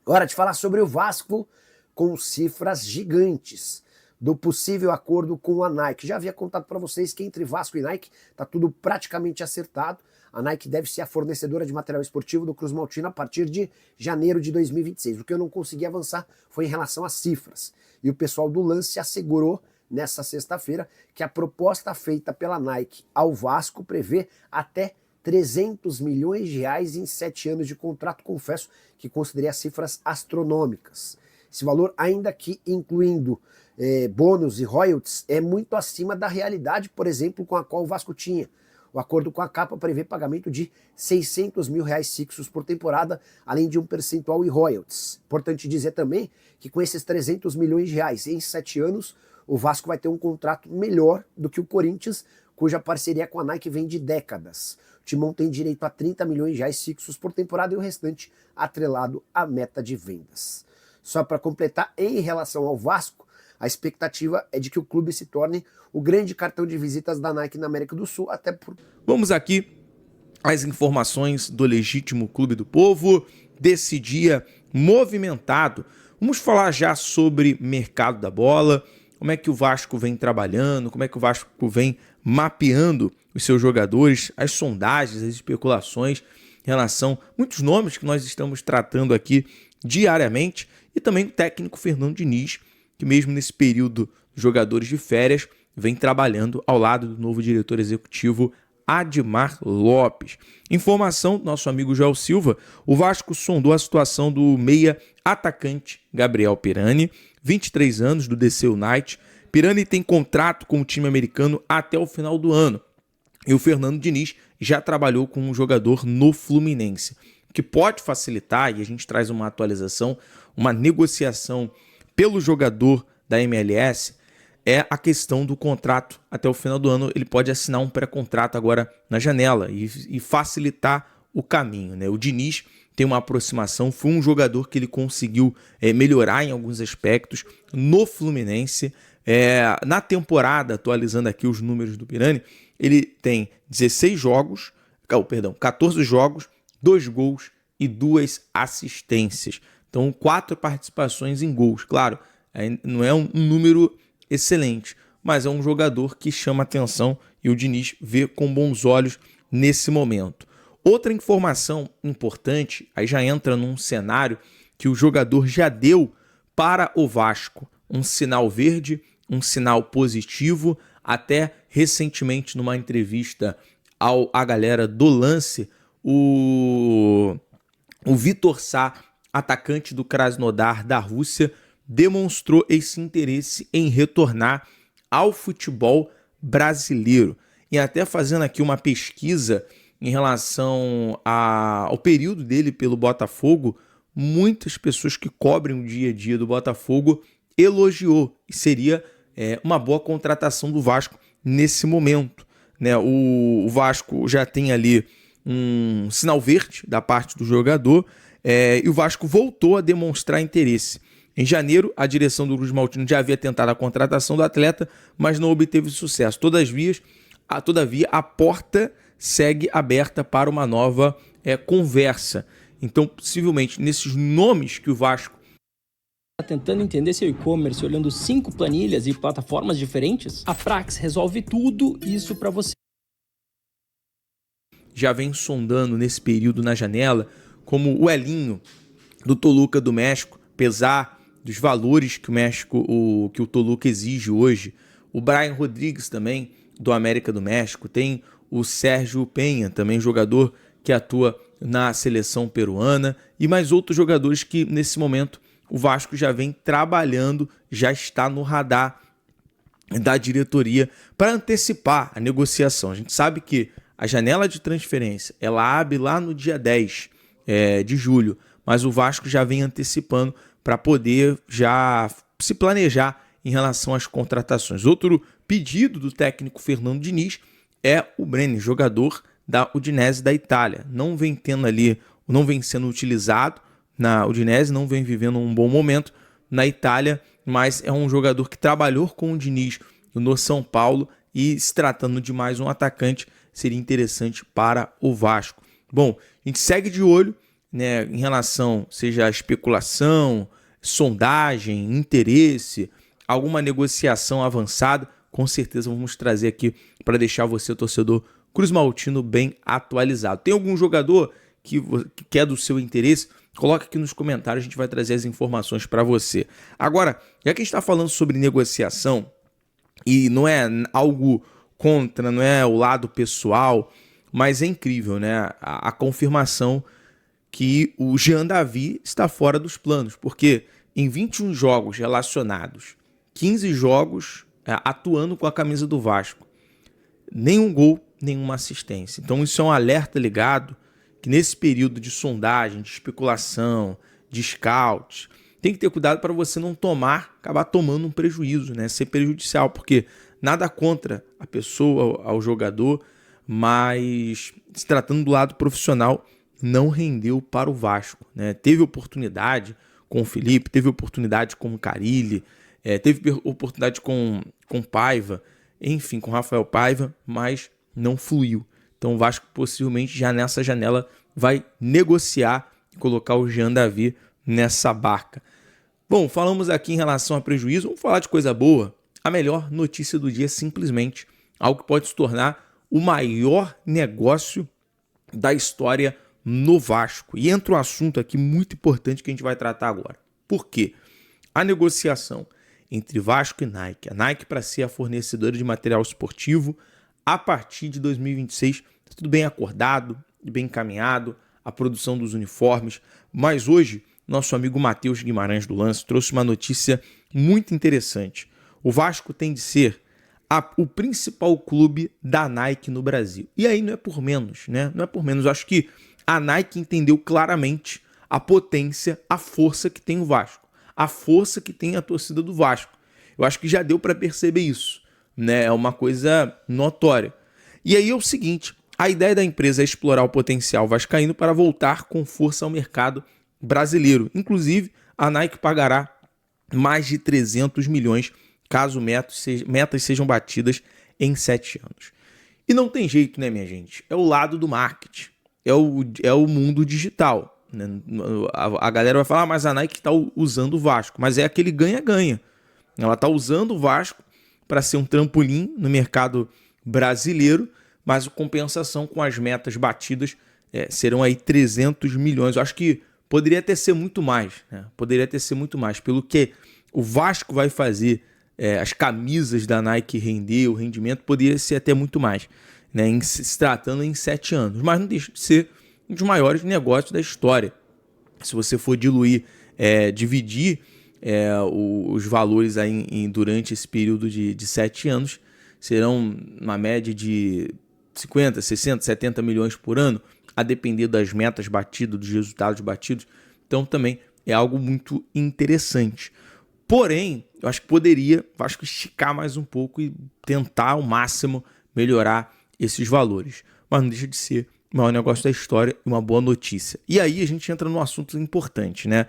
Hora de falar sobre o Vasco com cifras gigantes do possível acordo com a Nike. Já havia contado para vocês que entre Vasco e Nike está tudo praticamente acertado. A Nike deve ser a fornecedora de material esportivo do Cruz Maltino a partir de janeiro de 2026. O que eu não consegui avançar foi em relação às cifras. E o pessoal do Lance assegurou nessa sexta-feira que a proposta feita pela Nike ao Vasco prevê até 300 milhões de reais em 7 anos de contrato. Confesso que considerei as cifras astronômicas. Esse valor, ainda que incluindo bônus e royalties, é muito acima da realidade, por exemplo, com a qual o Vasco tinha. O acordo com a Capa prevê pagamento de 600 mil reais fixos por temporada, além de um percentual e royalties. Importante dizer também que com esses 300 milhões de reais em 7 anos, o Vasco vai ter um contrato melhor do que o Corinthians, cuja parceria com a Nike vem de décadas. O Timão tem direito a 30 milhões de reais fixos por temporada e o restante atrelado à meta de vendas. Só para completar, em relação ao Vasco, a expectativa é de que o clube se torne o grande cartão de visitas da Nike na América do Sul, até por... Vamos aqui às informações do Legítimo Clube do Povo, desse dia movimentado. Vamos falar já sobre mercado da bola, como é que o Vasco vem trabalhando, como é que o Vasco vem mapeando os seus jogadores, as sondagens, as especulações em relação a muitos nomes que nós estamos tratando aqui diariamente, e também o técnico Fernando Diniz, que mesmo nesse período de jogadores de férias, vem trabalhando ao lado do novo diretor executivo Admar Lopes. Informação do nosso amigo Joel Silva: o Vasco sondou a situação do meia atacante Gabriel Pirani, 23 anos, do DC United. Pirani tem contrato com o time americano até o final do ano. E o Fernando Diniz já trabalhou com um jogador no Fluminense, que pode facilitar, e a gente traz uma atualização, uma negociação pelo jogador da MLS, é a questão do contrato até o final do ano. Ele pode assinar um pré-contrato agora na janela e facilitar o caminho, né? O Diniz tem uma aproximação, foi um jogador que ele conseguiu melhorar em alguns aspectos no Fluminense. Na temporada, atualizando aqui os números do Pirani, ele tem 14 jogos, 2 gols e 2 assistências. Então, 4 participações em gols. Claro, não é um número excelente, mas é um jogador que chama atenção e o Diniz vê com bons olhos nesse momento. Outra informação importante, aí já entra num cenário que o jogador já deu para o Vasco um sinal verde, um sinal positivo. Até recentemente, numa entrevista à galera do Lance, o Vitor Sá, atacante do Krasnodar da Rússia, demonstrou esse interesse em retornar ao futebol brasileiro. E até fazendo aqui uma pesquisa em relação ao período dele pelo Botafogo, muitas pessoas que cobrem o dia a dia do Botafogo elogiou, e seria uma boa contratação do Vasco nesse momento, né? O Vasco já tem ali um sinal verde da parte do jogador, e o Vasco voltou a demonstrar interesse. Em janeiro, a direção do Cruz Maltino já havia tentado a contratação do atleta, mas não obteve sucesso. Todavia, a porta segue aberta para uma nova conversa. Então, possivelmente, nesses nomes que o Vasco está tentando entender seu e-commerce olhando 5 planilhas e plataformas diferentes, a Prax resolve tudo isso para você. Já vem sondando nesse período na janela, como o Elinho, do Toluca do México, apesar dos valores que o Toluca exige hoje. O Brian Rodrigues também, do América do México. Tem o Sérgio Penha, também jogador que atua na seleção peruana. E mais outros jogadores que, nesse momento, o Vasco já vem trabalhando, já está no radar da diretoria para antecipar a negociação. A gente sabe que a janela de transferência ela abre lá no dia 10 de julho, mas o Vasco já vem antecipando para poder já se planejar em relação às contratações. Outro pedido do técnico Fernando Diniz é o Brenner, jogador da Udinese da Itália. Não vem sendo utilizado na Udinese, não vem vivendo um bom momento na Itália, mas é um jogador que trabalhou com o Diniz no São Paulo e, se tratando de mais um atacante, seria interessante para o Vasco. Bom, a gente segue de olho né, em relação, seja a especulação, sondagem, interesse, alguma negociação avançada, com certeza vamos trazer aqui para deixar você, torcedor cruzmaltino, bem atualizado. Tem algum jogador que é do seu interesse? Coloca aqui nos comentários, a gente vai trazer as informações para você. Agora, já que a gente está falando sobre negociação, e não é algo contra, não é o lado pessoal, mas é incrível, né? A confirmação que o Jean Davi está fora dos planos, porque em 21 jogos relacionados, 15 jogos atuando com a camisa do Vasco, nenhum gol, nenhuma assistência. Então isso é um alerta ligado que nesse período de sondagem, de especulação, de scout, tem que ter cuidado para você não acabar tomando um prejuízo, né? Ser prejudicial, porque nada contra a pessoa, ao jogador, mas se tratando do lado profissional, não rendeu para o Vasco, né? Teve oportunidade com o Felipe, teve oportunidade com o Carille, teve oportunidade com Paiva, enfim, com Rafael Paiva, mas não fluiu. Então o Vasco possivelmente já nessa janela vai negociar e colocar o Jean Davi nessa barca. Bom, falamos aqui em relação a prejuízo, vamos falar de coisa boa. A melhor notícia do dia é simplesmente algo que pode se tornar o maior negócio da história no Vasco. E entra um assunto aqui muito importante que a gente vai tratar agora. Por quê? A negociação entre Vasco e Nike. A Nike para ser a fornecedora de material esportivo a partir de 2026. Está tudo bem acordado, bem encaminhado, a produção dos uniformes. Mas hoje, nosso amigo Matheus Guimarães do Lance trouxe uma notícia muito interessante. O Vasco tem de ser o principal clube da Nike no Brasil. E aí não é por menos, né? Não é por menos. Eu acho que a Nike entendeu claramente a potência, a força que tem o Vasco, a força que tem a torcida do Vasco. Eu acho que já deu para perceber isso, né? É uma coisa notória. E aí é o seguinte, a ideia da empresa é explorar o potencial vascaíno para voltar com força ao mercado brasileiro. Inclusive, a Nike pagará mais de 300 milhões caso metas sejam batidas em 7 anos. E não tem jeito, né, minha gente? É o lado do marketing, é o mundo digital. Né? A galera vai falar, mas a Nike está usando o Vasco. Mas é aquele ganha-ganha. Ela está usando o Vasco para ser um trampolim no mercado brasileiro, mas a compensação com as metas batidas serão aí 300 milhões. Eu acho que poderia até ser muito mais, né? Poderia até ser muito mais. Pelo que o Vasco vai fazer, as camisas da Nike render, o rendimento poderia ser até muito mais, né? Se tratando em 7 anos. Mas não deixa de ser um dos maiores negócios da história. Se você for dividir os valores aí durante esse período de 7 anos, serão uma média de 50, 60, 70 milhões por ano, a depender das metas batidas, dos resultados batidos. Então também é algo muito interessante. Porém, eu acho que poderia esticar mais um pouco e tentar ao máximo melhorar esses valores. Mas não deixa de ser o maior negócio da história e uma boa notícia. E aí a gente entra num assunto importante, né?